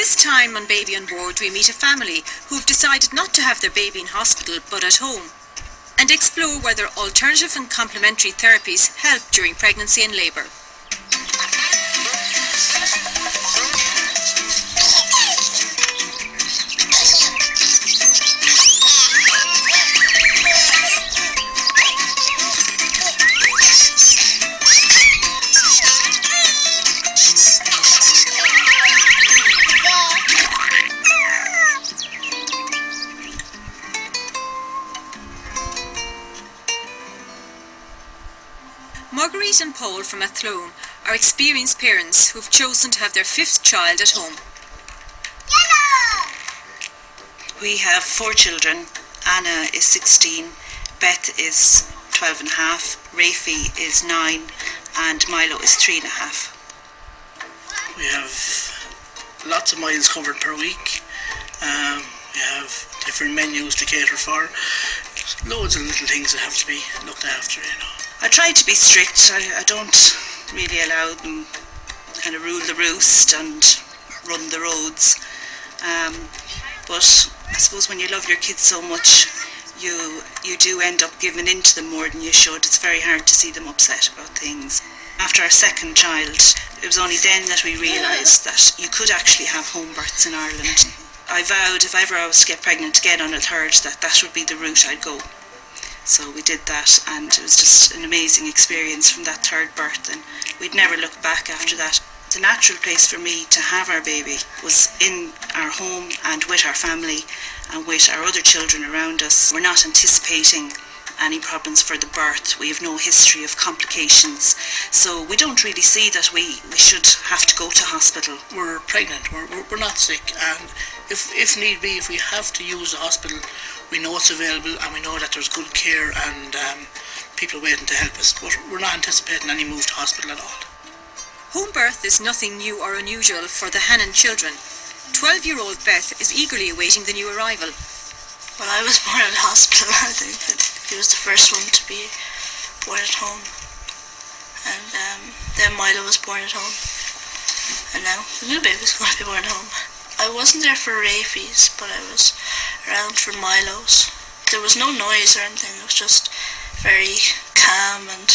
This time on Baby on Board we meet a family who've decided not to have their baby in hospital but at home, and explore whether alternative and complementary therapies help during pregnancy and labour. Marguerite and Paul from Athlone are experienced parents who've chosen to have their fifth child at home. We have 4 children. Anna is 16, Beth is 12 and a half, Rafi is 9 and Milo is 3 and a half. We have lots of miles covered per week. We have different menus to cater for. Loads of little things that have to be looked after, you know. I try to be strict. I don't really allow them kind of rule the roost and run the roads. But I suppose when you love your kids so much, you do end up giving in to them more than you should. It's very hard to see them upset about things. After our second child, it was only then that we realised that you could actually have home births in Ireland. I vowed if ever I was to get pregnant again on a third, that would be the route I'd go. So we did that, and it was just an amazing experience from that third birth, and we'd never looked back after that. The natural place for me to have our baby was in our home and with our family and with our other children around us. We're not anticipating any problems for the birth. We have no history of complications, so we don't really see that we should have to go to hospital. We're pregnant, we're not sick, and if need be, if we have to use the hospital, we know it's available and we know that there's good care and people waiting to help us, but we're not anticipating any move to hospital at all. Home birth is nothing new or unusual for the Hannon children. 12-year-old Beth is eagerly awaiting the new arrival. Well, I was born in the hospital. I think that he was the first one to be born at home, and then Milo was born at home, and now the new baby's going to be born at home. I wasn't there for Rafi's, but I was around for Milo's. There was no noise or anything, it was just very calm, and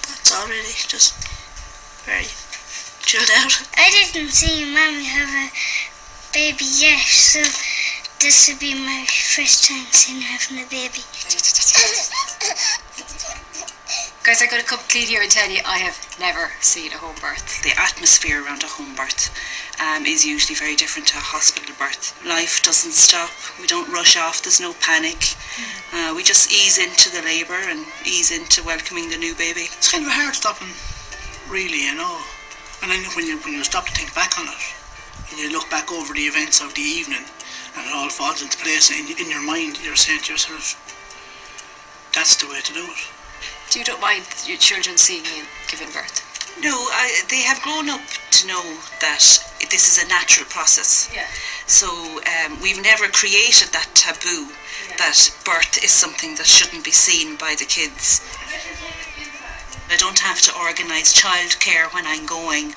that's all really, just very chilled out. I didn't see Mummy have a baby yet, so this would be my first time seeing having a baby. Guys, I got to come clean here and tell you I have never seen a home birth. The atmosphere around a home birth is usually very different to a hospital birth. Life doesn't stop, we don't rush off, there's no panic. We just ease into the labour and ease into welcoming the new baby. It's kind of a hard stopping, really, you know. And then when you stop to think back on it, and you look back over the events of the evening, and it all falls into place, and in your mind you're saying to yourself, that's the way to do it. You don't mind your children seeing you giving birth? No, they have grown up to know that this is a natural process. Yeah. So we've never created that taboo that birth is something that shouldn't be seen by the kids. I don't have to organise childcare when I'm going.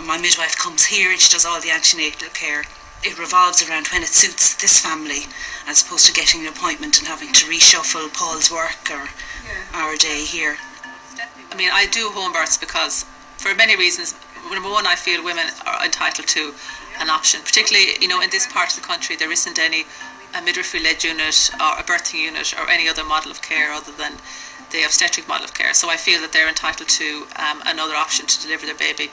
My midwife comes here and she does all the antenatal care. It revolves around when it suits this family, as opposed to getting an appointment and having to reshuffle Paul's work or our day here. I mean, I do home births because, for many reasons. Number one, I feel women are entitled to an option, particularly, you know, in this part of the country there isn't any midwifery-led unit or a birthing unit or any other model of care other than the obstetric model of care. So I feel that they're entitled to another option to deliver their baby.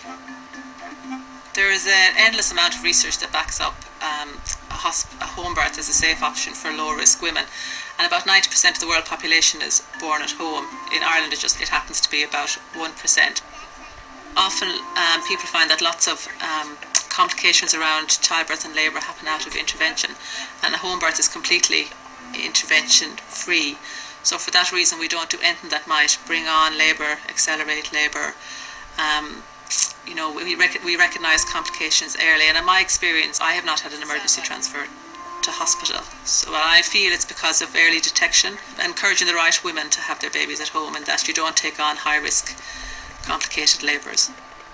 There is an endless amount of research that backs up a home birth as a safe option for low-risk women, and about 90% of the world population is born at home. In Ireland it happens to be about 1%. Often people find that lots of complications around childbirth and labour happen out of intervention, and a home birth is completely intervention free. So for that reason we don't do anything that might bring on labour, accelerate labour. You know, we recognise complications early, and in my experience I have not had an emergency transfer to hospital. So I feel it's because of early detection, encouraging the right women to have their babies at home, and that you don't take on high risk complicated labours.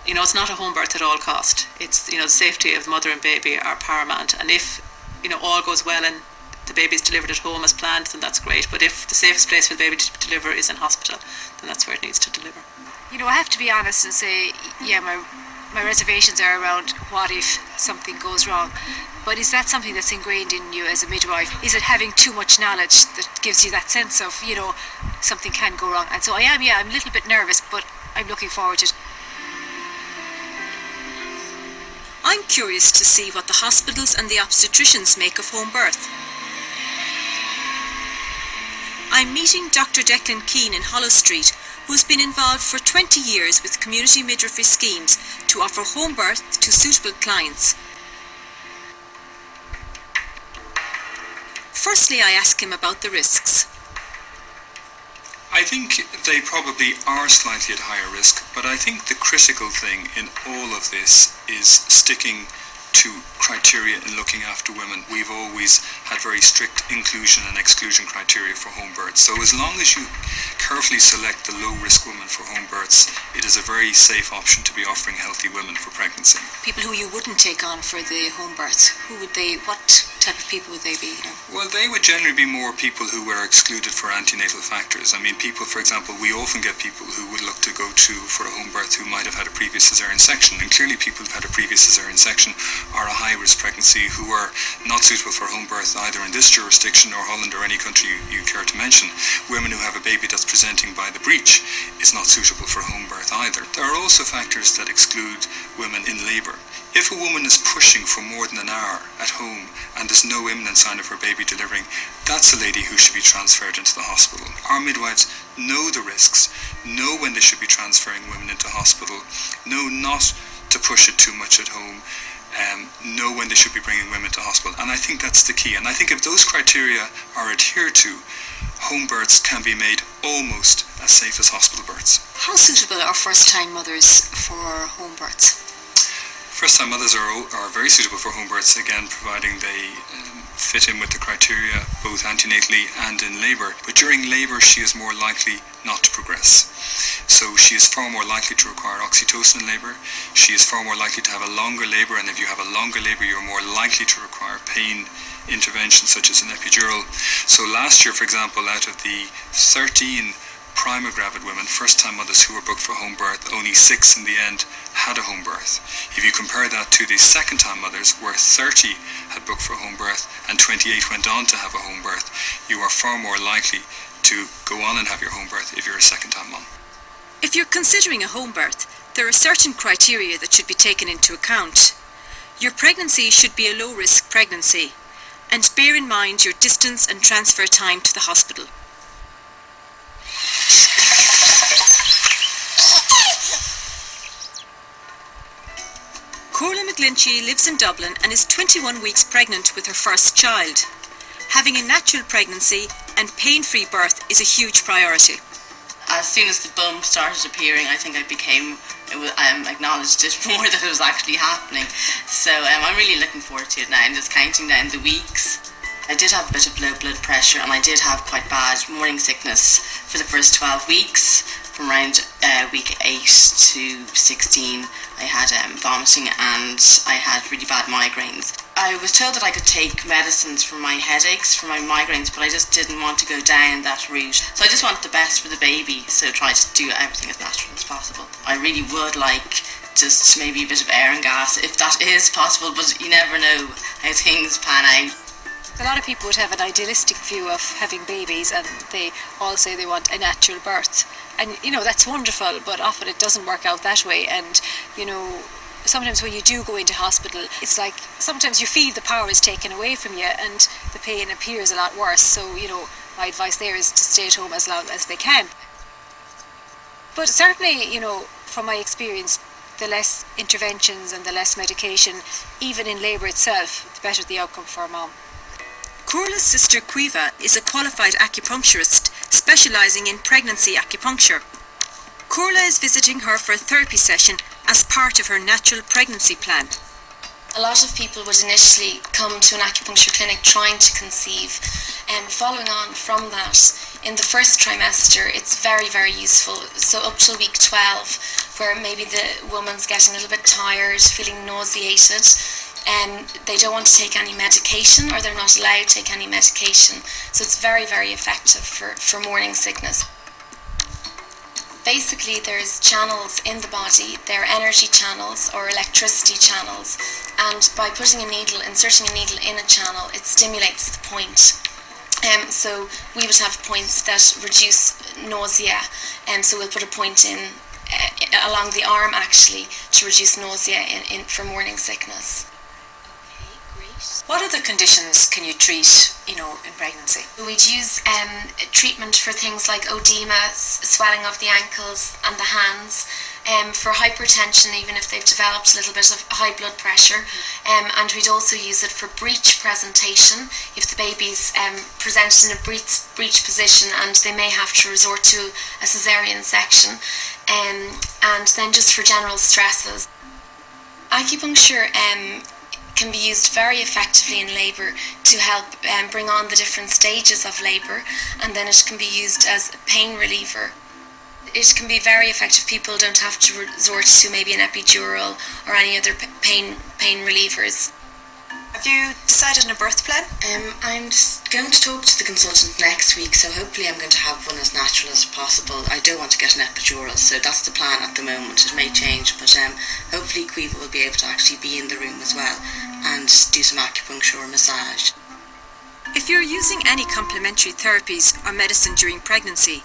it's not a home birth at all cost. It's, the safety of the mother and baby are paramount. And if, all goes well and the baby is delivered at home as planned, then that's great. But if the safest place for the baby to deliver is in hospital, then that's where it needs to deliver. I have to be honest and say, yeah, my reservations are around what if something goes wrong. But is that something that's ingrained in you as a midwife? Is it having too much knowledge that gives you that sense of, something can go wrong? And so I'm a little bit nervous, but I'm looking forward to it. I'm curious to see what the hospitals and the obstetricians make of home birth. I'm meeting Dr. Declan Keane in Hollow Street, who's been involved for 20 years with community midwifery schemes to offer home birth to suitable clients. Firstly, I ask him about the risks. I think they probably are slightly at higher risk, but I think the critical thing in all of this is sticking to criteria in looking after women. We've always had very strict inclusion and exclusion criteria for home births. So as long as you carefully select the low-risk women for home births, it is a very safe option to be offering healthy women for pregnancy. People who you wouldn't take on for the home birth, what type of people would they be? Well, they would generally be more people who were excluded for antenatal factors. I mean, people, for example, we often get people who would look to go for a home birth who might have had a previous cesarean section, and clearly people who've had a previous cesarean section are a high-risk pregnancy who are not suitable for home birth either in this jurisdiction or Holland or any country you care to mention. Women who have a baby that's presenting by the breech is not suitable for home birth either. There are also factors that exclude women in labour. If a woman is pushing for more than an hour at home and there's no imminent sign of her baby delivering, that's a lady who should be transferred into the hospital. Our midwives know the risks, know when they should be transferring women into hospital, know not to push it too much at home, know when they should be bringing women to hospital. And I think that's the key. And I think if those criteria are adhered to, home births can be made almost as safe as hospital births. How suitable are first-time mothers for home births? First-time mothers are very suitable for home births, again, providing they fit in with the criteria both antenatally and in labour. But during labour, she is more likely not to progress. So she is far more likely to require oxytocin in labour. She is far more likely to have a longer labour, and if you have a longer labour, you're more likely to require pain intervention such as an epidural. So last year, for example, out of the 13 primogravid women, first-time mothers who were booked for home birth, only 6 in the end had a home birth. If you compare that to the second-time mothers, where 30 had booked for home birth and 28 went on to have a home birth, you are far more likely to go on and have your home birth if you're a second-time mom. If you're considering a home birth, there are certain criteria that should be taken into account. Your pregnancy should be a low-risk pregnancy, and bear in mind your distance and transfer time to the hospital. Corla McGlinchey lives in Dublin and is 21 weeks pregnant with her first child. Having a natural pregnancy and pain-free birth is a huge priority. As soon as the bump started appearing, I think I acknowledged it more that it was actually happening. So I'm really looking forward to it now and just counting down the weeks. I did have a bit of low blood pressure and I did have quite bad morning sickness for the first 12 weeks. From around week 8 to 16, I had vomiting and I had really bad migraines. I was told that I could take medicines for my headaches, for my migraines, but I just didn't want to go down that route. So I just wanted the best for the baby, so try to do everything as natural as possible. I really would like just maybe a bit of air and gas, if that is possible, but you never know how things pan out. A lot of people would have an idealistic view of having babies and they all say they want a natural birth. And, that's wonderful, but often it doesn't work out that way. And, sometimes when you do go into hospital, it's like sometimes you feel the power is taken away from you and the pain appears a lot worse. So, my advice there is to stay at home as long as they can. But certainly, from my experience, the less interventions and the less medication, even in labour itself, the better the outcome for a mom. Corla's sister Quiva is a qualified acupuncturist specialising in pregnancy acupuncture. Corla is visiting her for a therapy session as part of her natural pregnancy plan. A lot of people would initially come to an acupuncture clinic trying to conceive, and following on from that, In the first trimester, it's very, very useful. So up till week 12, where maybe the woman's getting a little bit tired, feeling nauseated, and they don't want to take any medication, or they're not allowed to take any medication. So it's very, very effective for morning sickness. Basically, there's channels in the body. They're energy channels or electricity channels, and by putting inserting a needle in a channel, it stimulates the point. So we would have points that reduce nausea, and so we'll put a point in along the arm actually to reduce nausea for morning sickness. What other conditions can you treat, in pregnancy? We'd use treatment for things like oedema, swelling of the ankles and the hands, for hypertension, even if they've developed a little bit of high blood pressure, and we'd also use it for breech presentation if the baby's presented in a breech position and they may have to resort to a caesarean section, and then just for general stresses. Acupuncture can be used very effectively in labour to help bring on the different stages of labour, and then it can be used as a pain reliever. It can be very effective. People don't have to resort to maybe an epidural or any other pain relievers. Have you decided on a birth plan? I'm just going to talk to the consultant next week, so hopefully I'm going to have one as natural as possible. I don't want to get an epidural, so that's the plan at the moment. It may change, but hopefully Quiva will be able to actually be in the room as well and do some acupuncture or massage. If you're using any complementary therapies or medicine during pregnancy,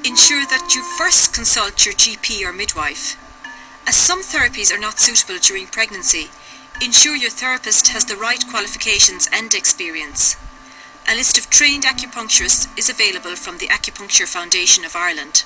ensure that you first consult your GP or midwife. As some therapies are not suitable during pregnancy, ensure your therapist has the right qualifications and experience. A list of trained acupuncturists is available from the Acupuncture Foundation of Ireland.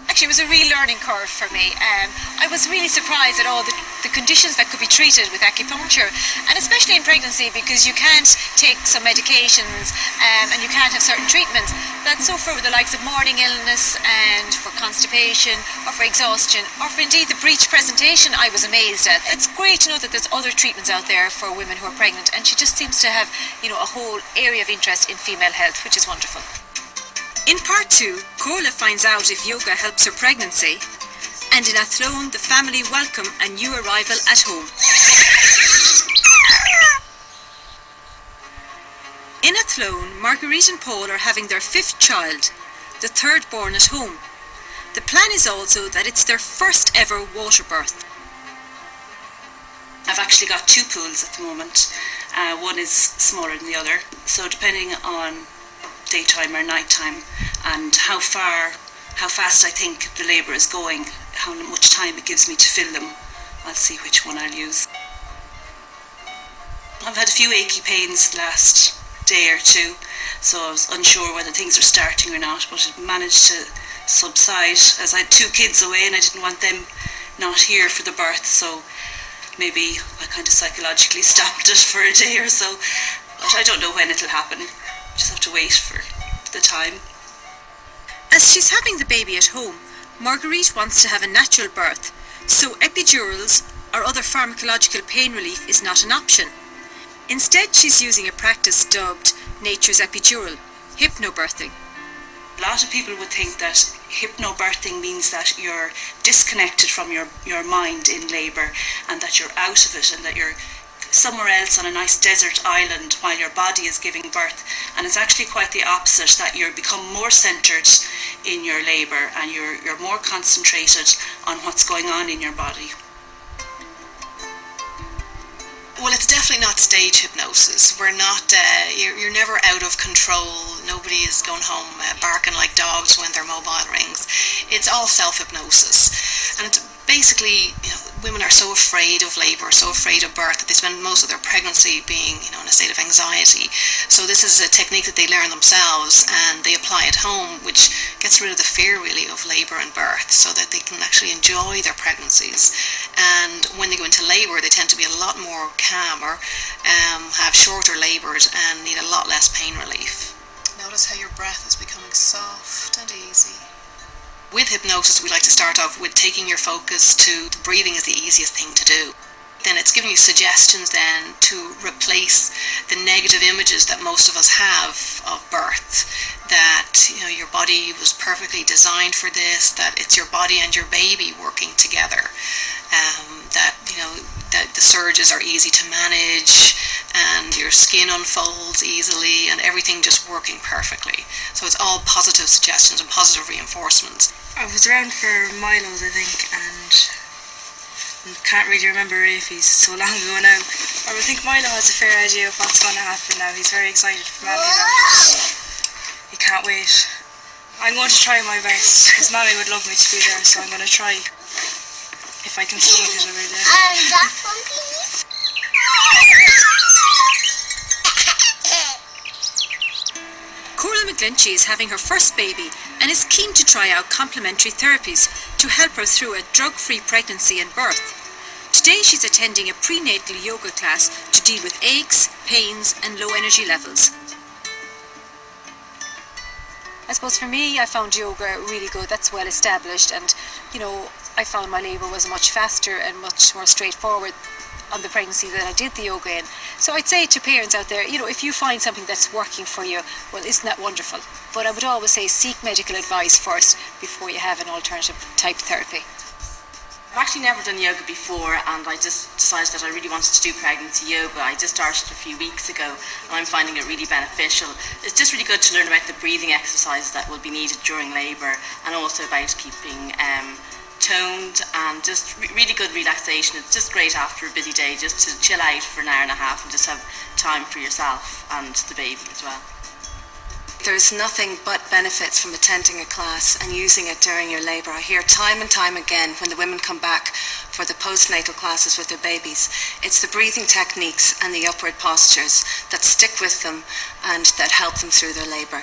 Actually, it was a real learning curve for me. I was really surprised at all the conditions that could be treated with acupuncture, and especially in pregnancy, because you can't take some medications and you can't have certain treatments. That's so for the likes of morning illness and for constipation or for exhaustion or for indeed the breech presentation. I was amazed at. It's great to know that there's other treatments out there for women who are pregnant, and she just seems to have, a whole area of interest in female health, which is wonderful. In part 2, Corla finds out if yoga helps her pregnancy, and in Athlone, the family welcome a new arrival at home. In Athlone, Marguerite and Paul are having their 5th child, the 3rd born at home. The plan is also that it's their first ever water birth. I've actually got 2 pools at the moment. One is smaller than the other, so depending on daytime or nighttime and how fast I think the labour is going, how much time it gives me to fill them, I'll see which one I'll use. I've had a few achy pains the last day or 2, so I was unsure whether things were starting or not, but it managed to subside as I had 2 kids away and I didn't want them not here for the birth, so maybe I kind of psychologically stopped it for a day or so, but I don't know when it'll happen. Just have to wait for the time. As she's having the baby at home, Marguerite wants to have a natural birth, so epidurals or other pharmacological pain relief is not an option. Instead, she's using a practice dubbed nature's epidural, hypnobirthing. A lot of people would think that hypnobirthing means that you're disconnected from your mind in labour and that you're out of it and that you're somewhere else on a nice desert island while your body is giving birth, and it's actually quite the opposite, that you become more centred in your labour and you're more concentrated on what's going on in your body. Well, it's definitely not stage hypnosis. We're not, you're never out of control. Nobody is going home barking like dogs when their mobile rings. It's all self-hypnosis. And basically, women are so afraid of labour, so afraid of birth, that they spend most of their pregnancy being, in a state of anxiety. So this is a technique that they learn themselves and they apply at home, which gets rid of the fear really of labour and birth, so that they can actually enjoy their pregnancies. And when they go into labour, they tend to be a lot more calmer, have shorter labours and need a lot less pain relief. Notice how your breath is becoming soft and easy. With hypnosis, we like to start off with taking your focus to breathing is the easiest thing to do. Then it's giving you suggestions then to replace the negative images that most of us have of birth, that your body was perfectly designed for this, that it's your body and your baby working together, that that the surges are easy to manage and your skin unfolds easily and everything just working perfectly. So it's all positive suggestions and positive reinforcements. I was around for Milo's, I think, and can't really remember Rafi's, it's so long ago now. I would think Milo has a fair idea of what's going to happen now. He's very excited for Mammy about it. He can't wait. I'm going to try my best, because Mammy would love me to be there, so I'm going to try. If I can stomach it every day. Coral McGlinchey is having her first baby and is keen to try out complementary therapies to help her through a drug-free pregnancy and birth. Today she's attending a prenatal yoga class to deal with aches, pains and low energy levels. I suppose for me, I found yoga really good. That's well established, and I found my labour was much faster and much more straightforward on the pregnancy that I did the yoga in. So I'd say to parents out there, if you find something that's working for you, well, isn't that wonderful? But I would always say seek medical advice first before you have an alternative type therapy. I've actually never done yoga before, and I just decided that I really wanted to do pregnancy yoga. I just started a few weeks ago and I'm finding it really beneficial. It's just really good to learn about the breathing exercises that will be needed during labour, and also about keeping toned and just really good relaxation. It's just great after a busy day just to chill out for an hour and a half and just have time for yourself and the baby as well. There's nothing but benefits from attending a class and using it during your labour. I hear time and time again when the women come back for the postnatal classes with their babies, it's the breathing techniques and the upward postures that stick with them and that help them through their labour.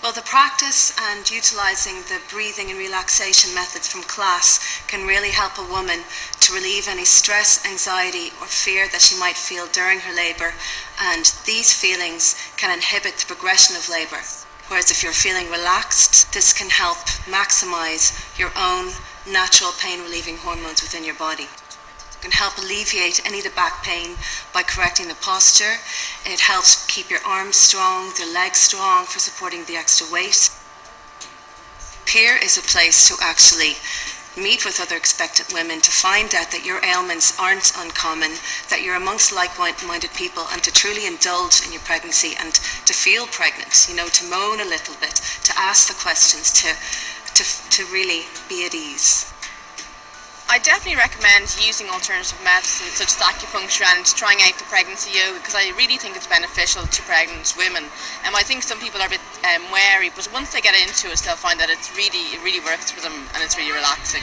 Well, the practice and utilising the breathing and relaxation methods from class can really help a woman to relieve any stress, anxiety or fear that she might feel during her labour, and these feelings can inhibit the progression of labour. Whereas if you're feeling relaxed, this can help maximise your own natural pain relieving hormones within your body. Can help alleviate any of the back pain by correcting the posture. It helps keep your arms strong, the legs strong for supporting the extra weight. Here is a place to actually meet with other expectant women to find out that your ailments aren't uncommon, that you're amongst like-minded people, and to truly indulge in your pregnancy and to feel pregnant, to moan a little bit, to ask the questions, to really be at ease. I definitely recommend using alternative medicine such as acupuncture and trying out the pregnancy yoga, because I really think it's beneficial to pregnant women. I think some people are a bit wary, but once they get into it, they'll find that it really works for them and it's really relaxing.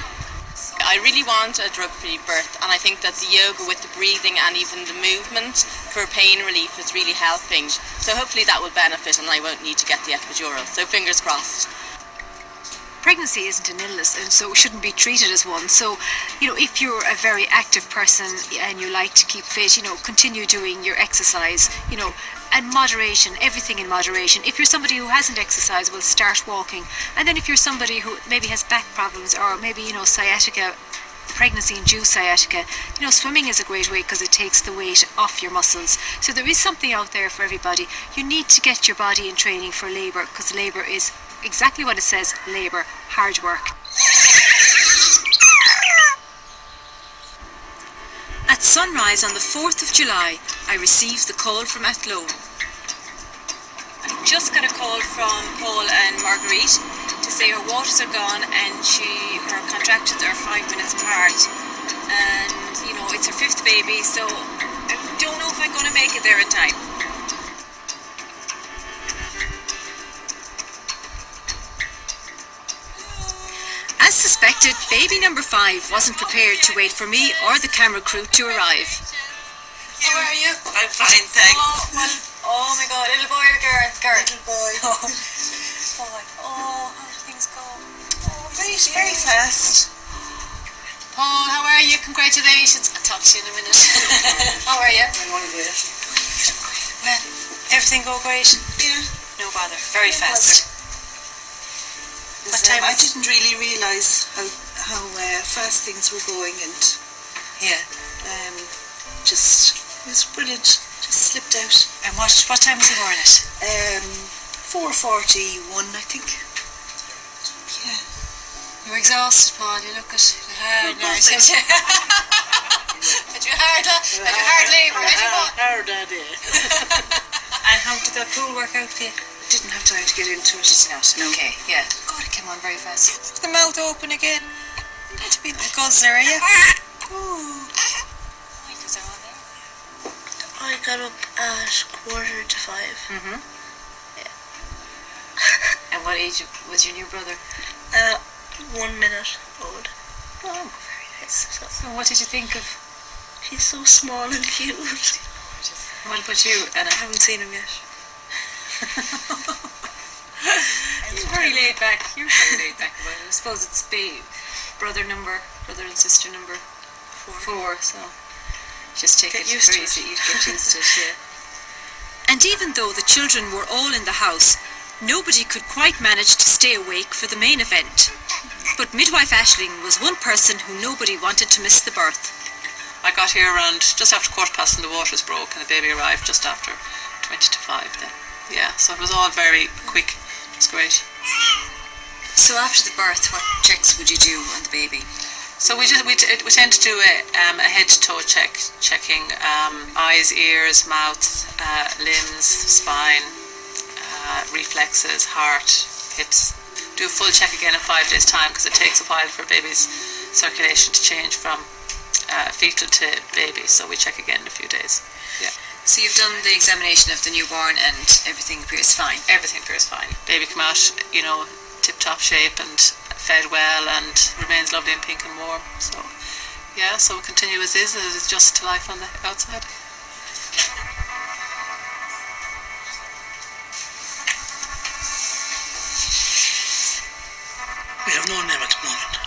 I really want a drug-free birth, and I think that the yoga with the breathing and even the movement for pain relief is really helping. So hopefully that will benefit and I won't need to get the epidural. So fingers crossed. Pregnancy isn't an illness, and so it shouldn't be treated as one. So, if you're a very active person and you like to keep fit, continue doing your exercise, and moderation, everything in moderation. If you're somebody who hasn't exercised, well, start walking. And then if you're somebody who maybe has back problems or maybe, sciatica, pregnancy-induced sciatica, swimming is a great way because it takes the weight off your muscles. So there is something out there for everybody. You need to get your body in training for labour, because labour is exactly what it says, labour, hard work. At sunrise on the 4th of July, I received the call from Athlone. I just got a call from Paul and Marguerite to say her waters are gone and her contractions are 5 minutes apart. And, it's her 5th baby, so I don't know if I'm going to make it there in time. As suspected, baby number 5 wasn't prepared to wait for me or the camera crew to arrive. How are you? I'm fine, thanks. Oh my god, little boy or girl? Girl. Little boy. Oh, how did things go? Very fast. Paul, how are you? Congratulations. I'll talk to you in a minute. How are you? Well, everything go great? Yeah. No bother. Very fast. I didn't really realise how fast things were going, and Yeah. It was brilliant. Just slipped out. And what time was he born at? 4:41, I think. Yeah. You were exhausted, Paul. You look at hard now. Had you hard labour? Hard idea. And how did that pool work out for you? Didn't have time to get into it. Did not? No. Okay, yeah. God, it came on very fast. The mouth open again. Had to be the guzzler, are you? Ooh. I got up at 4:45. Mm-hmm. Yeah. And what age was your new brother? 1 minute old. Oh, very nice. So what did you think of? He's so small and cute. What about you, Anna? I haven't seen him yet. You're very laid back. You're very laid back about it. I suppose it's brother and sister number 4. So just take it used to very it. easy. You get used to it. Yeah. And even though the children were all in the house, nobody could quite manage to stay awake for the main event. But midwife Aisling was one person who nobody wanted to miss the birth. I got here around just after 5:15 and the waters broke and the baby arrived just after 20 to 5 then. Yeah, so it was all very quick. It was great. So after the birth, what checks would you do on the baby? So we tend to do a head-to-toe checking eyes, ears, mouth, limbs, spine, reflexes, heart, hips. Do a full check again in 5 days' time because it takes a while for baby's circulation to change from fetal to baby. So we check again in a few days. Yeah. So you've done the examination of the newborn and everything appears fine? Everything appears fine. Baby came out, tip-top shape and fed well and remains lovely and pink and warm. So, yeah, so we'll continue as is. It is just life on the outside. We have no name at the moment,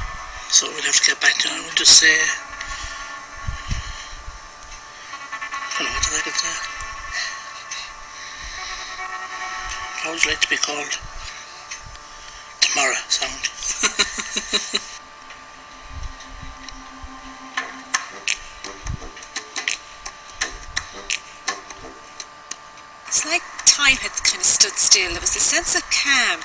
so we'll have to get back to it. We'll just say, I don't know what I could say. I would like to be called Tamara Sound. It's like time had kind of stood still. There was a sense of calm.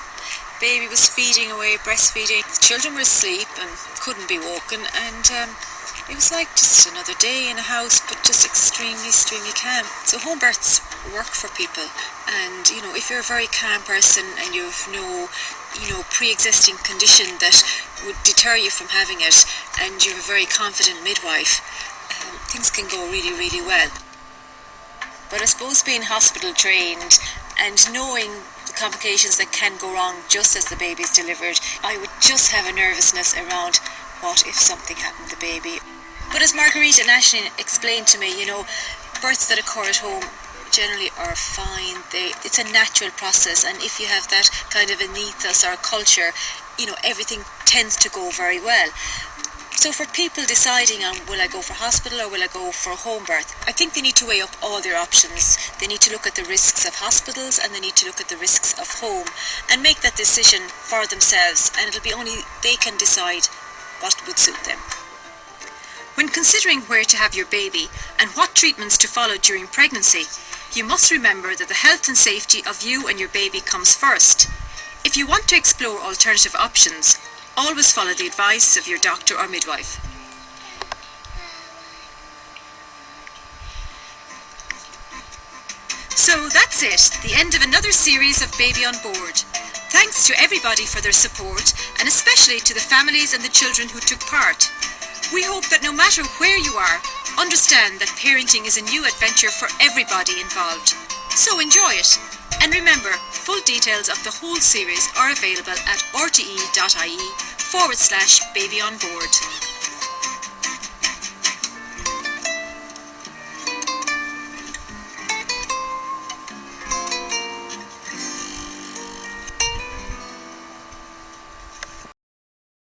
Baby was feeding away, breastfeeding. The children were asleep and couldn't be woken, and it was like just another day in a house, but just extremely calm. So home births work for people, and if you're a very calm person and you've no pre-existing condition that would deter you from having it, and you're a very confident midwife, things can go really, really well. But I suppose being hospital trained and knowing the complications that can go wrong just as the baby's delivered, I would just have a nervousness around what if something happened to the baby. But as Marguerite and Aisling explained to me, births that occur at home generally are fine. It's a natural process, and if you have that kind of an ethos or culture, everything tends to go very well. So for people deciding on will I go for hospital or will I go for home birth, I think they need to weigh up all their options. They need to look at the risks of hospitals and they need to look at the risks of home and make that decision for themselves, and it'll be only they can decide what would suit them. When considering where to have your baby and what treatments to follow during pregnancy, you must remember that the health and safety of you and your baby comes first. If you want to explore alternative options, always follow the advice of your doctor or midwife. So that's it, the end of another series of Baby on Board. Thanks to everybody for their support, and especially to the families and the children who took part. We hope that no matter where you are, understand that parenting is a new adventure for everybody involved. So enjoy it. And remember, full details of the whole series are available at rte.ie/babyonboard.